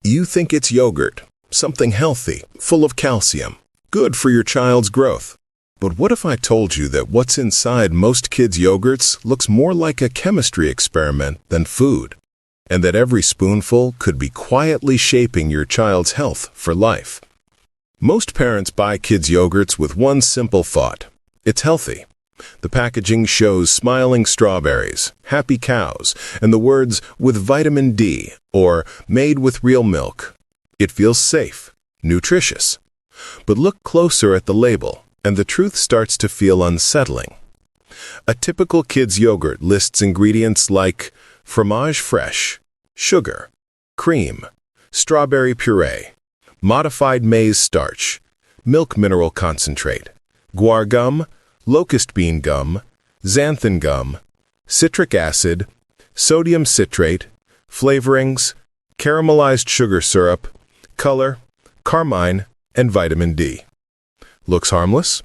You think it's yogurt, something healthy, full of calcium, good for your child's growth. But what if I told you that what's inside most kids' yogurts looks more like a chemistry experiment than food, and that every spoonful could be quietly shaping your child's health for life? Most parents buy kids' yogurts with one simple thought: it's healthy. The packaging shows smiling strawberries, happy cows, and the words "with vitamin D" or "made with real milk." It feels safe, nutritious. But look closer at the label, and the truth starts to feel unsettling. A typical kid's yogurt lists ingredients like fromage fraiche, sugar, cream, strawberry puree, modified maize starch, milk mineral concentrate, guar gum, locust bean gum, xanthan gum, citric acid, sodium citrate, flavorings, caramelized sugar syrup, color, carmine, and vitamin D. Looks harmless?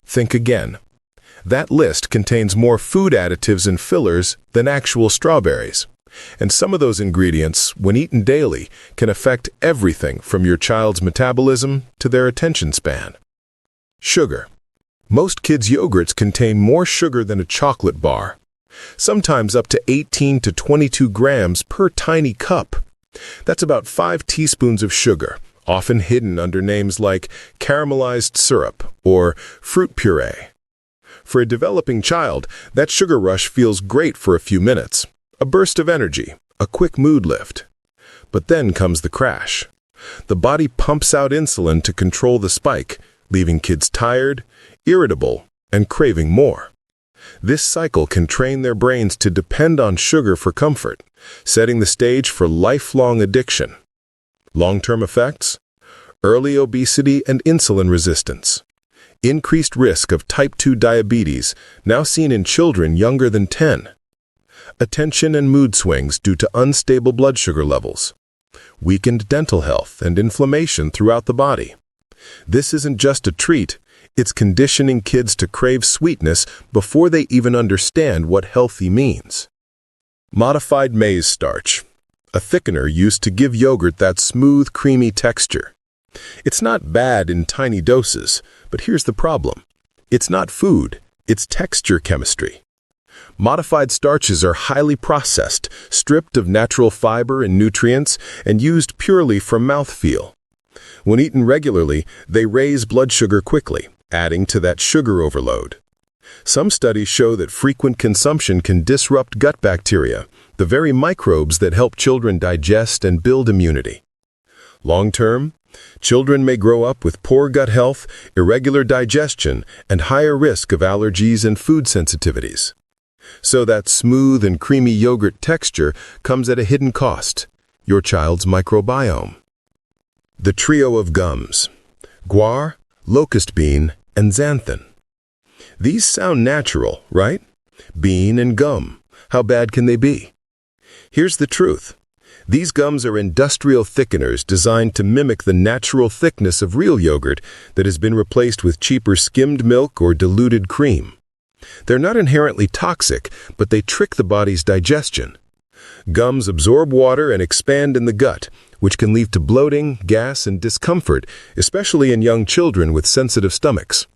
Think again. That list contains more food additives and fillers than actual strawberries. And some of those ingredients, when eaten daily, can affect everything from your child's metabolism to their attention span. Sugar. Most kids' yogurts contain more sugar than a chocolate bar, sometimes up to 18 to 22 grams per tiny cup. That's about 5 teaspoons of sugar, often hidden under names like caramelized syrup or fruit puree. For a developing child, that sugar rush feels great for a few minutes, a burst of energy, a quick mood lift. But then comes the crash. The body pumps out insulin to control the spike, leaving kids tired, irritable, and craving more. This cycle can train their brains to depend on sugar for comfort, setting the stage for lifelong addiction. Long-term effects? Early obesity and insulin resistance. Increased risk of type 2 diabetes, now seen in children younger than 10. Attention and mood swings due to unstable blood sugar levels. Weakened dental health and inflammation throughout the body. This isn't just a treat, it's conditioning kids to crave sweetness before they even understand what healthy means. Modified maize starch, a thickener used to give yogurt that smooth, creamy texture. It's not bad in tiny doses, but here's the problem. It's not food, it's texture chemistry. Modified starches are highly processed, stripped of natural fiber and nutrients, and used purely for mouthfeel. When eaten regularly, they raise blood sugar quickly, adding to that sugar overload. Some studies show that frequent consumption can disrupt gut bacteria, the very microbes that help children digest and build immunity. Long-term, children may grow up with poor gut health, irregular digestion, and higher risk of allergies and food sensitivities. So that smooth and creamy yogurt texture comes at a hidden cost: your child's microbiome. The trio of gums: guar, locust bean, and xanthan. These sound natural, right? Bean and gum. How bad can they be? Here's the truth. These gums are industrial thickeners designed to mimic the natural thickness of real yogurt that has been replaced with cheaper skimmed milk or diluted cream. They're not inherently toxic, but they trick the body's digestion. Gums absorb water and expand in the gut, which can lead to bloating, gas, and discomfort, especially in young children with sensitive stomachs.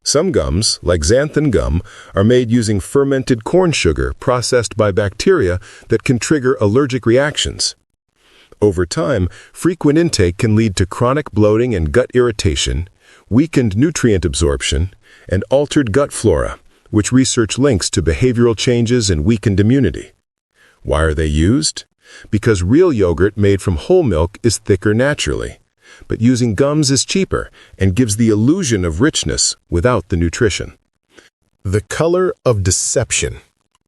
Some gums, like xanthan gum, are made using fermented corn sugar processed by bacteria that can trigger allergic reactions. Over time, frequent intake can lead to chronic bloating and gut irritation, weakened nutrient absorption, and altered gut flora, which research links to behavioral changes and weakened immunity. Why are they used? Because real yogurt made from whole milk is thicker naturally, but using gums is cheaper and gives the illusion of richness without the nutrition. The color of deception: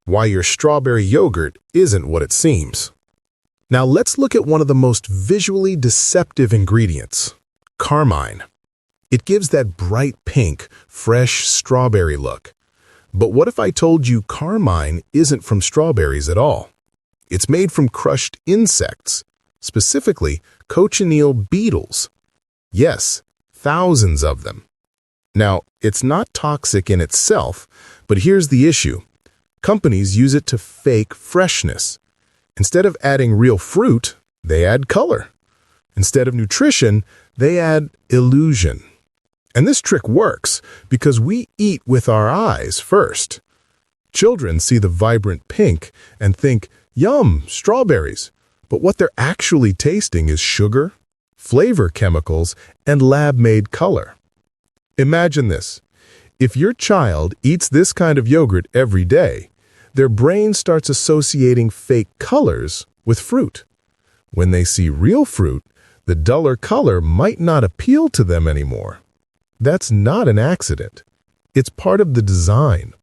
why your strawberry yogurt isn't what it seems. Now let's look at one of the most visually deceptive ingredients: carmine. It gives that bright pink, fresh strawberry look. But what if I told you carmine isn't from strawberries at all? It's made from crushed insects, specifically cochineal beetles. Yes, thousands of them. Now, it's not toxic in itself, but here's the issue. Companies use it to fake freshness. Instead of adding real fruit, they add color. Instead of nutrition, they add illusion. And this trick works because we eat with our eyes first. Children see the vibrant pink and think, "Yum, strawberries." But what they're actually tasting is sugar, flavor chemicals, and lab-made color. Imagine this. If your child eats this kind of yogurt every day, their brain starts associating fake colors with fruit. When they see real fruit, the duller color might not appeal to them anymore. That's not an accident. It's part of the design.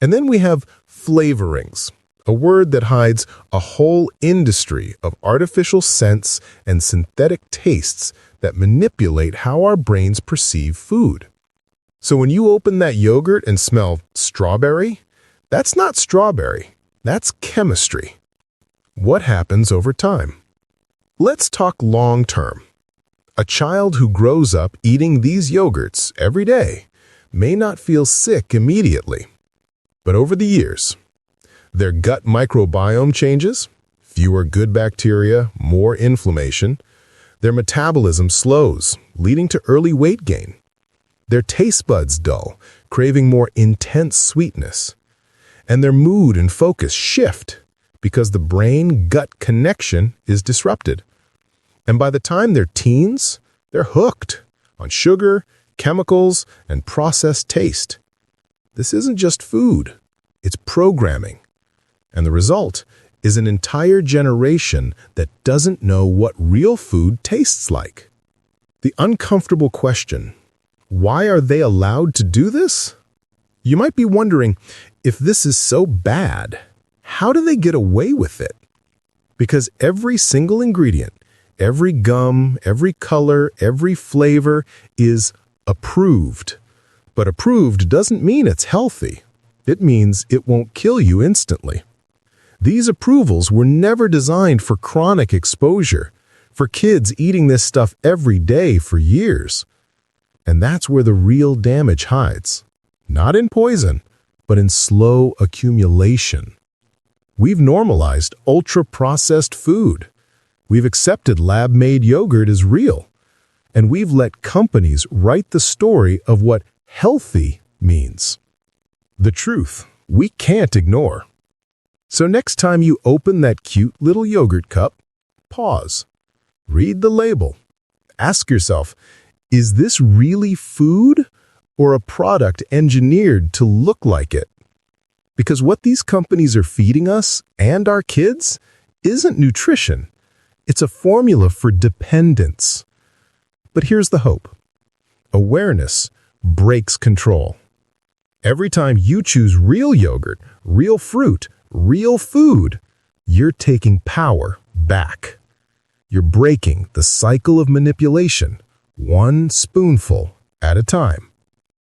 And then we have flavorings, a word that hides a whole industry of artificial scents and synthetic tastes that manipulate how our brains perceive food. So when you open that yogurt and smell strawberry, that's not strawberry, that's chemistry. What happens over time? Let's talk long term. A child who grows up eating these yogurts every day may not feel sick immediately, but over the years, their gut microbiome changes, fewer good bacteria, more inflammation. Their metabolism slows, leading to early weight gain. Their taste buds dull, craving more intense sweetness. And their mood and focus shift because the brain-gut connection is disrupted. And by the time they're teens, they're hooked on sugar, chemicals, and processed taste. This isn't just food, it's programming. And the result is an entire generation that doesn't know what real food tastes like. The uncomfortable question, why are they allowed to do this? You might be wondering, if this is so bad, how do they get away with it? Because every single ingredient, every gum, every color, every flavor is approved. But approved doesn't mean it's healthy. It means it won't kill you instantly. These approvals were never designed for chronic exposure, for kids eating this stuff every day for years. And that's where the real damage hides. Not in poison, but in slow accumulation. We've normalized ultra-processed food. We've accepted lab-made yogurt as real. And we've let companies write the story of what healthy means. The truth we can't ignore. So next time you open that cute little yogurt cup, pause. Read the label. Ask yourself, is this really food or a product engineered to look like it? Because what these companies are feeding us and our kids isn't nutrition. It's a formula for dependence. But here's the hope. Awareness breaks control. Every time you choose real yogurt, real fruit, real food, you're taking power back. You're breaking the cycle of manipulation, one spoonful at a time.